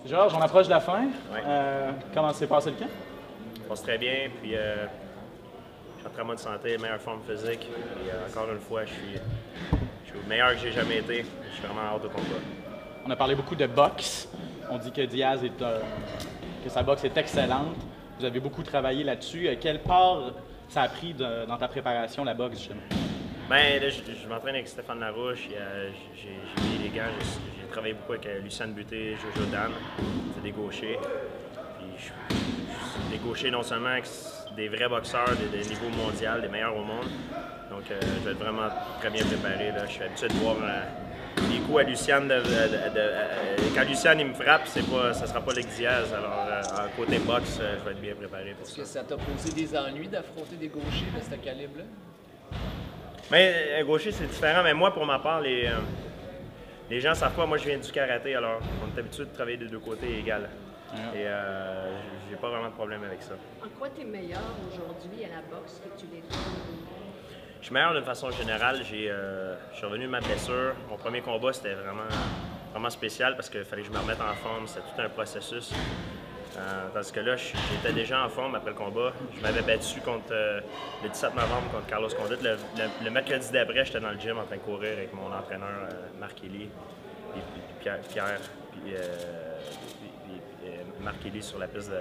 Georges, on approche de la fin. Ouais. Comment s'est passé le camp? Ça passe très bien, puis je suis en très bonne santé, meilleure forme physique. Et encore une fois, je suis au meilleur que j'ai jamais été. Je suis vraiment hâte au combat. On a parlé beaucoup de boxe. On dit que Diaz que sa boxe est excellente. Vous avez beaucoup travaillé là-dessus. Quelle part ça a pris dans ta préparation, la boxe, justement? Ben, là, je m'entraîne avec Stéphane Larouche. J'ai mis les gants. J'ai travaillé beaucoup avec Luciane Buté, Jojo Dan. C'est des gauchers. Puis des gauchers non seulement des vrais boxeurs, des niveaux mondiaux, des meilleurs au monde. Donc, je vais être vraiment très bien préparé. Là. Je suis habitué de voir les coups à Luciane. Quand Luciane il me frappe, ça ne sera pas l'ex-Diaz. Alors, côté boxe, je vais être bien préparé pour ça. Est-ce que ça t'a posé des ennuis d'affronter des gauchers de ce calibre-là? Mais un gaucher, c'est différent. Mais moi, pour ma part, les gens ne savent pas. Moi, je viens du karaté. Alors, on est habitué de travailler des deux côtés égal. Et j'ai pas vraiment de problème avec ça. En quoi tu es meilleur aujourd'hui à la boxe que tu l'étais? Je suis meilleur d'une façon générale. Je suis revenu de ma blessure. Mon premier combat, c'était vraiment spécial parce qu'il fallait que je me remette en forme. C'était tout un processus. Tandis que là, j'étais déjà en forme après le combat. Je m'avais battu le 17 novembre contre Carlos Condit. Le mercredi d'après, j'étais dans le gym en train de courir avec mon entraîneur Marc Élie et Pierre. Marc Élie sur la piste de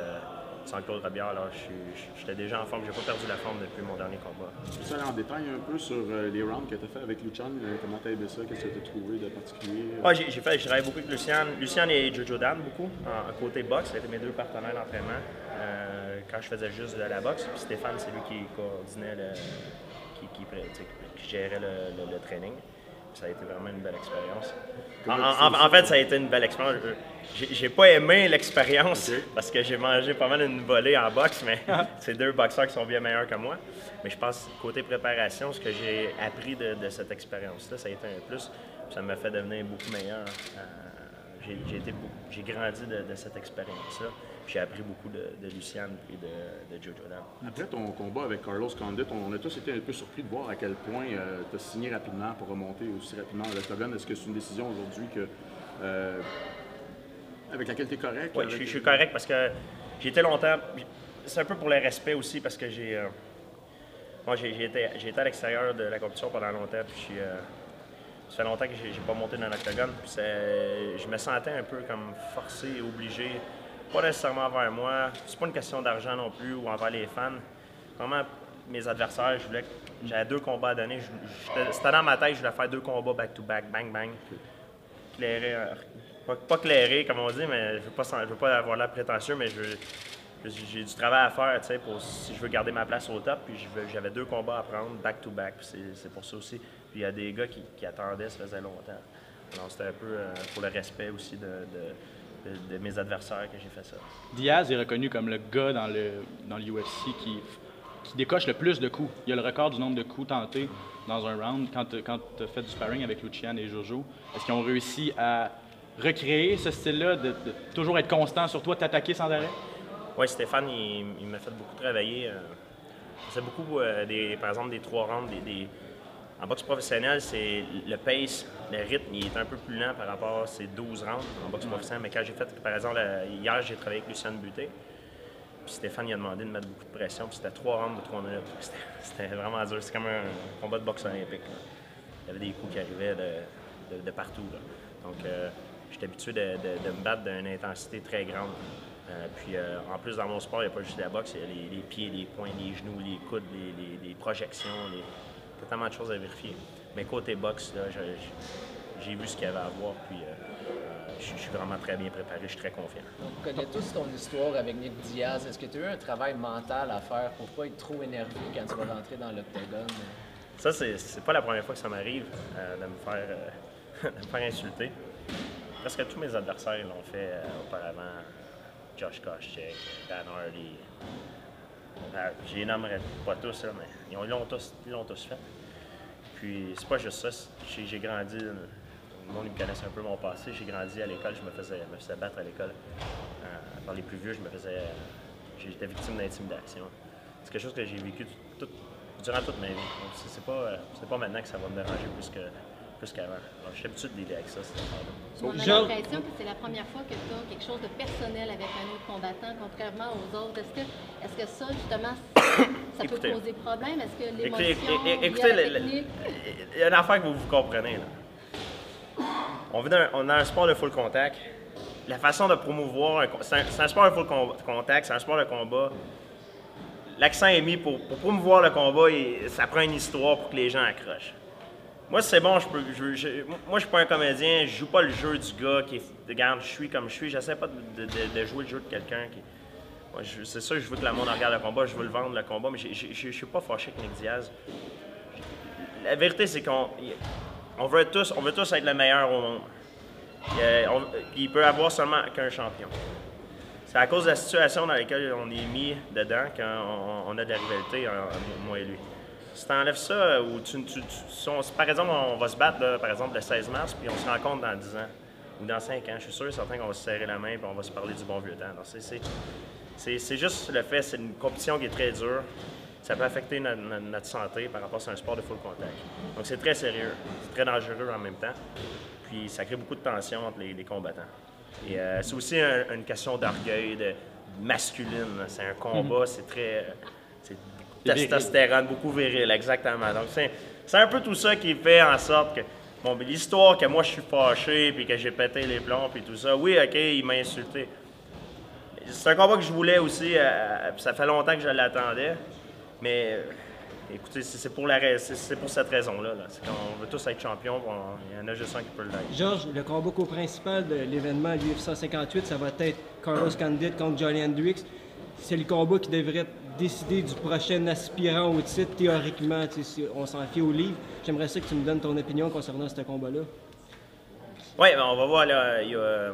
Saint-Claude Robillard. Alors, j'étais déjà en forme. J'ai pas perdu la forme depuis mon dernier combat. Tu peux aller en détail un peu sur les rounds que tu as fait avec Luciane? Comment tu as aimé ça? Qu'est-ce que tu as trouvé de particulier? Ouais, j'ai travaillé beaucoup avec Luciane. Luciane et Jojo Dan, beaucoup, en côté boxe. C'était mes deux partenaires d'entraînement quand je faisais juste de la boxe. Puis Stéphane, c'est lui qui coordonnait, qui gérait le training. Ça a été vraiment une belle expérience. En fait, ça a été une belle expérience. J'ai pas aimé l'expérience parce que j'ai mangé pas mal une volée en boxe, mais c'est deux boxeurs qui sont bien meilleurs que moi. Mais je pense, côté préparation, ce que j'ai appris de cette expérience-là, ça a été un plus. Puis ça m'a fait devenir beaucoup meilleur. J'ai grandi de cette expérience-là. J'ai appris beaucoup de Luciane et de Jojo Dan. Après ton combat avec Carlos Condit, on a tous été un peu surpris de voir à quel point tu as signé rapidement pour remonter aussi rapidement à l'octogone. Est-ce que c'est une décision aujourd'hui avec laquelle tu es correct? Oui, je suis correct parce que j'ai été longtemps. C'est un peu pour le respect aussi parce que j'ai été à l'extérieur de la compétition pendant longtemps. Puis ça fait longtemps que j'ai pas monté dans l'octogone. Je me sentais un peu comme forcé et obligé. Pas nécessairement envers moi. C'est pas une question d'argent non plus ou envers les fans. Vraiment, mes adversaires, j'avais 2 combats à donner. C'était dans ma tête, je voulais faire 2 combats back-to-back, bang-bang. Pas clairé, comme on dit, mais je veux pas avoir l'air prétentieux, mais j'ai du travail à faire, tu sais, si je veux garder ma place au top. Puis j'avais 2 combats à prendre back-to-back. C'est pour ça aussi. Puis il y a des gars qui attendaient, ça faisait longtemps. Alors c'était un peu pour le respect aussi de mes adversaires que j'ai fait ça. Diaz est reconnu comme le gars dans l'UFC qui décoche le plus de coups. Il a le record du nombre de coups tentés dans un round. Quand tu as fait du sparring avec Luciane et Jojo, est-ce qu'ils ont réussi à recréer ce style-là, de toujours être constant sur toi, t'attaquer sans arrêt? Oui, Stéphane, il m'a fait beaucoup travailler. C'est beaucoup, par exemple, des 3 rounds. En boxe professionnelle, c'est le pace, le rythme, il est un peu plus lent par rapport à ces 12 rounds en boxe professionnelle. Mais quand j'ai fait, par exemple, hier, j'ai travaillé avec Luciane Buté. Puis Stéphane, il a demandé de mettre beaucoup de pression. Puis c'était 3 rounds de 3 minutes. C'était vraiment dur. C'est comme un combat de boxe olympique. Là. Il y avait des coups qui arrivaient de partout. Là. Donc, j'étais habitué de me battre d'une intensité très grande. En plus, dans mon sport, il n'y a pas juste la boxe. Il y a les pieds, les poings, les genoux, les coudes, les projections. Il y a tellement de choses à vérifier. Mais côté boxe, là, j'ai vu ce qu'il y avait à voir. Puis je suis vraiment très bien préparé. Je suis très confiant. On connaît tous ton histoire avec Nick Diaz. Est-ce que tu as eu un travail mental à faire pour ne pas être trop énervé quand tu vas rentrer dans l'octogone? Ça, c'est pas la première fois que ça m'arrive de me faire insulter. Presque tous mes adversaires l'ont fait auparavant. Josh Koscheck, Dan Hardy. Je les nommerai pas tous, là, mais ils l'ont tous fait. Puis c'est pas juste ça. J'ai grandi, le monde me connaissait un peu mon passé. J'ai grandi à l'école, je me faisais battre à l'école. Par les plus vieux, j'étais victime d'intimidation. C'est quelque chose que j'ai vécu durant toute ma vie. C'est pas maintenant que ça va me déranger plus qu'avant. Alors, je suis habitué de dealer avec ça, cette affaire-là. On a l'impression que c'est la première fois que tu as quelque chose de personnel avec un autre combattant, contrairement aux autres. Est-ce que ça, justement, ça peut causer problème? Est-ce que l'émotion, écoutez, la technique... il y a une affaire que vous comprenez. Là. On a un sport de full contact. La façon de promouvoir, c'est un sport de full contact, c'est un sport de combat. L'accent est mis pour promouvoir le combat, ça prend une histoire pour que les gens accrochent. Moi, c'est bon, moi, je suis pas un comédien, je joue pas le jeu du gars qui est, regarde, je suis comme je suis, j'essaie pas de jouer le jeu de quelqu'un qui... C'est sûr que je veux que le monde regarde le combat, je veux le vendre le combat, mais je suis pas fâché avec Nick Diaz. La vérité, c'est qu'on veut tous être le meilleur au monde. Il peut avoir seulement qu'un champion. C'est à cause de la situation dans laquelle on est mis dedans qu'on a de la rivalité, moi et lui. Si tu enlèves ça, ou par exemple, on va se battre, là, par exemple, le 16 mars, puis on se rencontre dans 10 ans, ou dans 5 ans, je suis sûr et certain qu'on va se serrer la main et on va se parler du bon vieux temps. C'est juste le fait, c'est une compétition qui est très dure. Ça peut affecter notre santé par rapport à un sport de full contact. Donc c'est très sérieux, c'est très dangereux en même temps. Puis ça crée beaucoup de tension entre les combattants. Et c'est aussi une question d'orgueil, de masculine. C'est un combat, c'est très... c'est testostérone, beaucoup viril, exactement. Donc c'est un peu tout ça qui fait en sorte que... Bon, l'histoire que moi je suis fâché, puis que j'ai pété les plombs, puis tout ça, oui, OK, il m'a insulté. C'est un combat que je voulais aussi, ça fait longtemps que je l'attendais, mais écoutez, c'est pour cette raison-là. C'est qu'on veut tous être champions, il y en a juste un qui peut l'être. Georges, le combat co-principal de l'événement l'UFC 158, ça va être Carlos Condit contre Johnny Hendricks. C'est le combat qui devrait décider du prochain aspirant au titre, théoriquement, si on s'en fie au livre. J'aimerais ça que tu me donnes ton opinion concernant ce combat-là. Oui, on va voir, là, il y a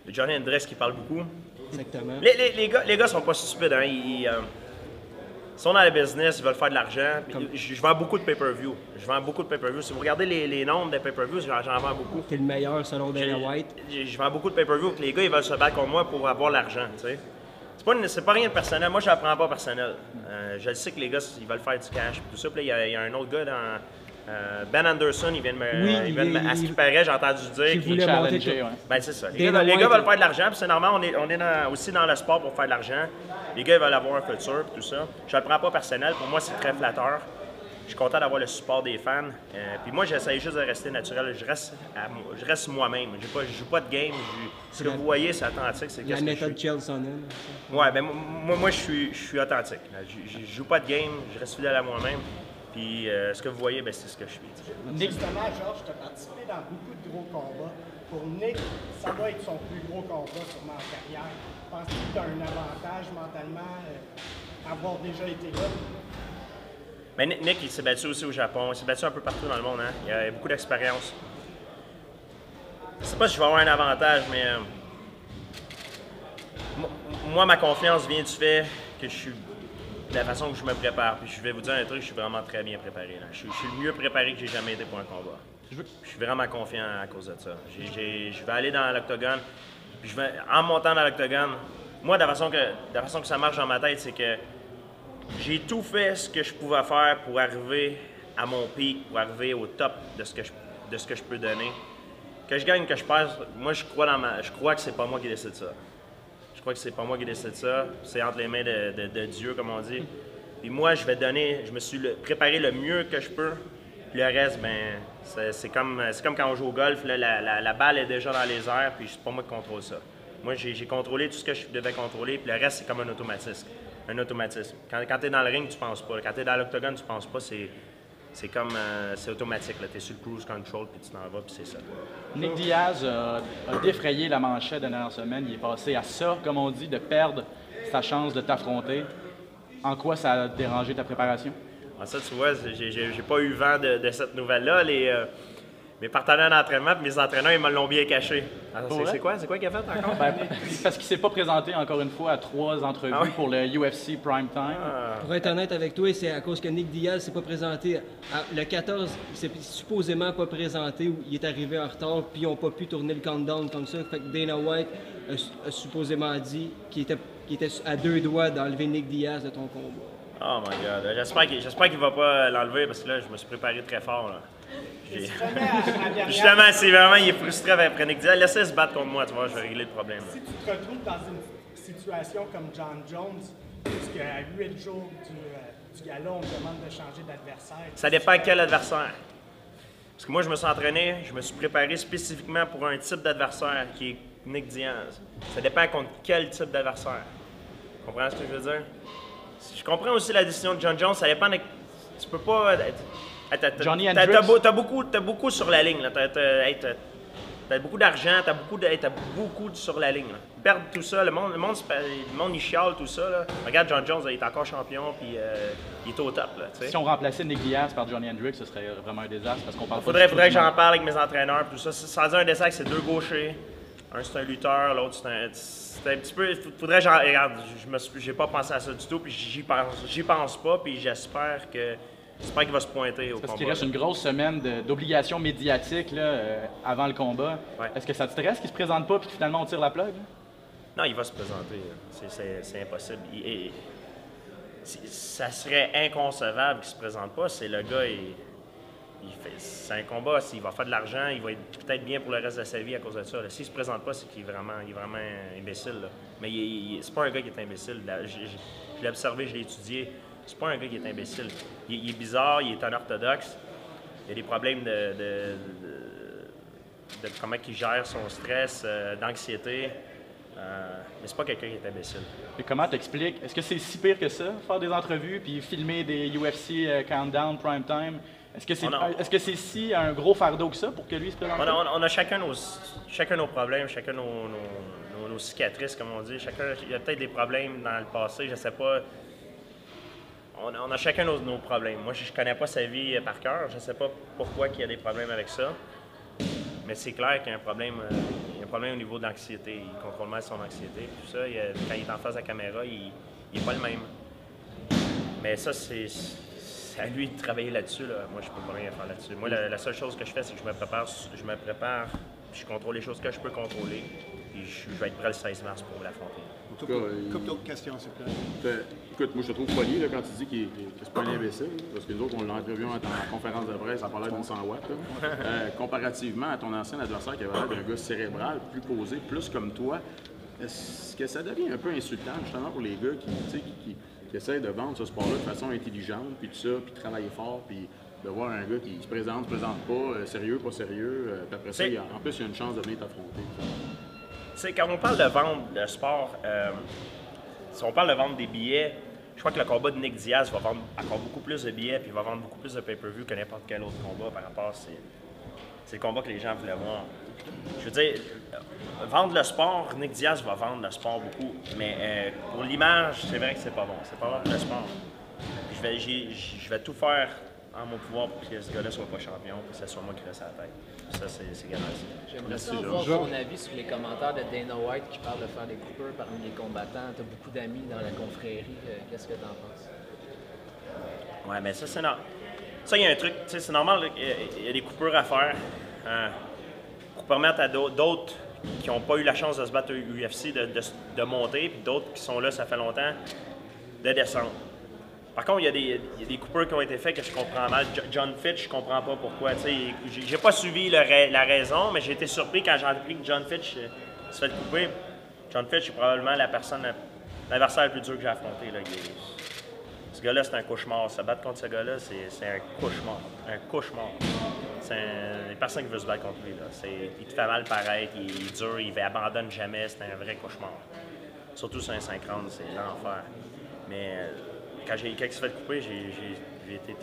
Johnny Hendricks qui parle beaucoup. Exactement. Les gars sont pas stupides, hein. Ils sont dans le business, ils veulent faire de l'argent. Je vends beaucoup de pay-per-view. Si vous regardez les nombres de pay-per-view, j'en vends beaucoup. T'es le meilleur selon Dana White. Je vends beaucoup de pay-per-view. Les gars, ils veulent se battre contre moi pour avoir l'argent, tu sais. C'est pas rien de personnel. Moi, je ne prends pas personnel. Je sais que les gars, ils veulent faire du cash. Tout ça. Puis là, il y a un autre gars dans... Ben Anderson, il vient de me... à ce qui paraît, j'ai entendu dire qu'il challengeait, ouais. Ben, c'est ça. Les gars veulent faire de l'argent, puis c'est normal, on est aussi dans le sport pour faire de l'argent. Les gars, ils veulent avoir un futur, puis tout ça. Je le prends pas personnel. Pour moi, c'est très flatteur. Je suis content d'avoir le support des fans. Puis moi, j'essaie juste de rester naturel. Je reste moi-même. Je joue pas de game. Ce que vous voyez, c'est authentique. C'est la méthode Chelsonen. Ouais, ben moi je suis authentique. Je joue pas de game. Je reste fidèle à moi-même. Puis ce que vous voyez, ben, c'est ce que je suis. Justement, Georges, tu as participé dans beaucoup de gros combats. Pour Nick, ça doit être son plus gros combat sûrement en carrière. Penses-tu que tu as un avantage mentalement avoir déjà été là? Mais Nick, il s'est battu aussi au Japon. Il s'est battu un peu partout dans le monde. Hein? Il a beaucoup d'expérience. Je ne sais pas si je vais avoir un avantage, mais moi, ma confiance vient du fait que je suis de la façon que je me prépare. Puis je vais vous dire un truc, je suis vraiment très bien préparé. Là. Je suis le mieux préparé que j'ai jamais été pour un combat. Je suis vraiment confiant à cause de ça. Je vais aller dans l'octogone. Puis en montant dans l'octogone, moi, de la façon que ça marche dans ma tête, c'est que j'ai tout fait ce que je pouvais faire pour arriver à mon pic, pour arriver au top de ce que je peux donner. Que je gagne, que je perds, moi je crois que c'est pas moi qui décide ça. Je crois que c'est pas moi qui décide ça. C'est entre les mains de Dieu, comme on dit. Puis moi, je me suis préparé le mieux que je peux. Puis le reste, ben, c'est comme quand on joue au golf, là, la balle est déjà dans les airs, puis c'est pas moi qui contrôle ça. Moi, j'ai contrôlé tout ce que je devais contrôler, puis le reste, c'est comme un automatisme. Quand tu es dans le ring, tu penses pas. Quand tu es dans l'octogone, tu penses pas. C'est automatique. Tu es sur le cruise control, puis tu t'en vas, puis c'est ça. Nick Diaz a défrayé la manchette de la dernière semaine. Il est passé à ça, comme on dit, de perdre sa chance de t'affronter. En quoi ça a dérangé ta préparation? Ah, ça, tu vois, j'ai pas eu vent de cette nouvelle-là. Mes partenaires d'entraînement et mes entraîneurs, ils me l'ont bien caché. C'est quoi qu'il a fait encore? Parce qu'il s'est pas présenté encore une fois à 3 entrevues pour le UFC Prime Time. Pour être honnête avec toi, c'est à cause que Nick Diaz s'est pas présenté. Le 14, il s'est supposément pas présenté, ou il est arrivé en retard, puis ils n'ont pas pu tourner le countdown comme ça. Fait que Dana White a supposément dit qu'il était à 2 doigts d'enlever Nick Diaz de ton combat. Oh my God. J'espère qu'il va pas l'enlever parce que là, je me suis préparé très fort. Là. Il se remet à la dernière. Justement, c'est vraiment, il est frustré après Nick Diaz. Laissez se battre contre moi, tu vois, je vais régler le problème. Si tu te retrouves dans une situation comme John Jones, puisqu'à 8 jours du galop, on te demande de changer d'adversaire. Ça dépend à quel adversaire. Parce que moi, je me suis entraîné, je me suis préparé spécifiquement pour un type d'adversaire qui est Nick Diaz. Ça dépend contre quel type d'adversaire. Tu comprends ce que je veux dire? Je comprends aussi la décision de John Jones, ça dépend de... Tu peux pas... Johnny Hendricks. T'as beaucoup sur la ligne. T'as beaucoup d'argent, t'as beaucoup sur la ligne. Là. Perdre tout ça, le monde il chiale tout ça. Là. Regarde, John Jones, il est encore champion, puis il est au top. Là, si on remplaçait Nick Diaz par Johnny Hendricks, ce serait vraiment un désastre parce qu'on parle faudrait que j'en parle avec mes entraîneurs, tout ça. Sans dire un désastre, c'est deux gauchers. Un, c'est un lutteur, l'autre, c'est un petit peu... Faudrait que regarde, j'ai pas pensé à ça du tout, puis j'y pense pas, puis j'espère qu'il va se pointer au combat. Parce qu'il reste une grosse semaine d'obligations médiatiques là, avant le combat. Ouais. Est-ce que ça te stresse qu'il se présente pas et que finalement on tire la plug? Là? Non, il va se présenter. C'est impossible. Ça serait inconcevable qu'il se présente pas. C'est le gars, c'est un combat. S'il va faire de l'argent, il va être peut-être bien pour le reste de sa vie à cause de ça. S'il se présente pas, c'est qu'il est vraiment imbécile. Là. Mais c'est pas un gars qui est imbécile. Je l'ai observé, je l'ai étudié. C'est pas un gars qui est imbécile. Il est bizarre, il est unorthodoxe. Il a des problèmes de comment il gère son stress, d'anxiété. Mais c'est pas quelqu'un qui est imbécile. Et comment t'expliques? Est-ce que c'est si pire que ça, faire des entrevues puis filmer des UFC Countdown, Prime Time? Est-ce que c'est si un gros fardeau que ça pour que lui se présente? On a chacun nos problèmes, chacun nos cicatrices, comme on dit. Il y a peut-être des problèmes dans le passé, je sais pas. On a chacun nos problèmes. Moi, je connais pas sa vie par cœur. Je sais pas pourquoi il y a des problèmes avec ça. Mais c'est clair qu'il y a un problème au niveau de l'anxiété. Il contrôle mal son anxiété. Tout ça, quand il est en face de la caméra, il n'est pas le même. Mais ça, c'est à lui de travailler là-dessus. Là. Moi, je peux pas rien faire là-dessus. Moi, la seule chose que je fais, c'est que je me prépare, puis je contrôle les choses que je peux contrôler. Puis je vais être prêt le 16 mars pour l'affronter. En tout cas, Coupe d'autres questions, s'il vous plaît. Écoute, moi je te trouve poli là, quand tu dis que c'est pas un imbécile, parce que nous autres, on l'a interviewé en conférence de presse, ça parlait d'une 100 watts. Comparativement à ton ancien adversaire qui avait l'air d'un gars cérébral, plus posé, plus comme toi, est-ce que ça devient un peu insultant justement pour les gars qui essayent de vendre ce sport-là de façon intelligente, puis tout ça, puis travailler fort, puis de voir un gars qui se présente pas, sérieux, pas sérieux, puis après ça, en plus, il y a une chance de venir t'affronter. Tu sais, quand on parle de vendre le sport, si on parle de vendre des billets, je crois que le combat de Nick Diaz va vendre encore beaucoup plus de billets puis il va vendre beaucoup plus de pay-per-view que n'importe quel autre combat par rapport à c'est le combat que les gens voulaient voir. Je veux dire, vendre le sport, Nick Diaz va vendre le sport beaucoup, mais pour l'image, c'est vrai que c'est pas bon. C'est pas bon pour le sport. Je vais tout faire en mon pouvoir pour que ce gars-là soit pas champion, que ce soit moi qui reste à la tête. Ça, c'est garanti. J'aimerais ça avoir ton avis sur les commentaires de Dana White qui parle de faire des coupeurs parmi les combattants. Tu as beaucoup d'amis dans la confrérie. Qu'est-ce que tu en penses? Ouais, mais ça, c'est normal. Ça, il y a un truc, tu sais, c'est normal, il y a des coupures à faire pour permettre à d'autres qui n'ont pas eu la chance de se battre au UFC de monter, puis d'autres qui sont là, ça fait longtemps, de descendre. Par contre, il y a des coupures qui ont été faites que je comprends mal. John Fitch, je comprends pas pourquoi. J'ai pas suivi la raison, mais j'ai été surpris quand j'ai appris que John Fitch se fait couper. John Fitch est probablement l'adversaire le plus dur que j'ai affronté. Là. Ce gars-là, c'est un cauchemar. Se battre contre ce gars-là, c'est un cauchemar. Un cauchemar. Il n'y a personne qui veut se battre contre lui. Là. Il te fait mal pareil, il est dur, il abandonne jamais. C'est un vrai cauchemar. Surtout sur un 50, c'est l'enfer. Mais quand il se fait couper, j'ai été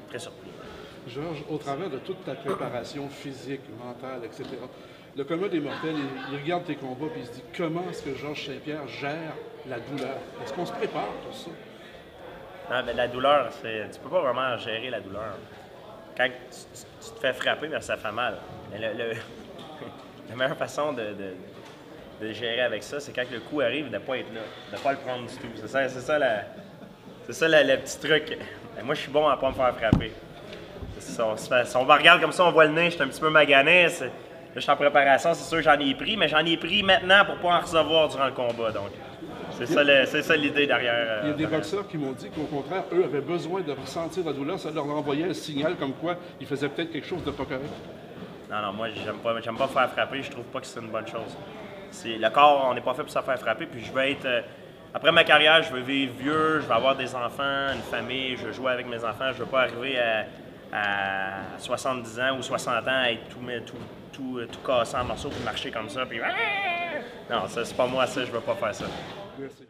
très surpris. Georges, au travers de toute ta préparation physique, mentale, etc., le commun des mortels, il regarde tes combats et il se dit comment est-ce que Georges Saint-Pierre gère la douleur? Est-ce qu'on se prépare pour ça? Non, mais la douleur, tu peux pas vraiment gérer la douleur. Quand tu te fais frapper, ben, ça fait mal. Mais la meilleure façon de gérer avec ça, c'est quand le coup arrive, de ne pas être là, de ne pas le prendre du tout. C'est ça le petit truc. Et moi, je suis bon à ne pas me faire frapper. Si on me regarde comme ça, on voit le nez, je suis un petit peu magané. Là, je suis en préparation, c'est sûr que j'en ai pris, mais j'en ai pris maintenant pour ne pas en recevoir durant le combat. Donc, C'est ça l'idée derrière. Il y a des boxeurs qui m'ont dit qu'au contraire, eux avaient besoin de ressentir la douleur. Ça leur envoyait un signal comme quoi ils faisaient peut-être quelque chose de pas correct. Non, moi, j'aime pas faire frapper. Je trouve pas que c'est une bonne chose. Le corps, on n'est pas fait pour se faire frapper. Puis je veux être... après ma carrière, je veux vivre vieux, je veux avoir des enfants, une famille, je veux jouer avec mes enfants. Je veux pas arriver à 70 ans ou 60 ans à être tout cassé en morceaux puis marcher comme ça. Puis... Non, ça, c'est pas moi, ça. Je veux pas faire ça. Merci.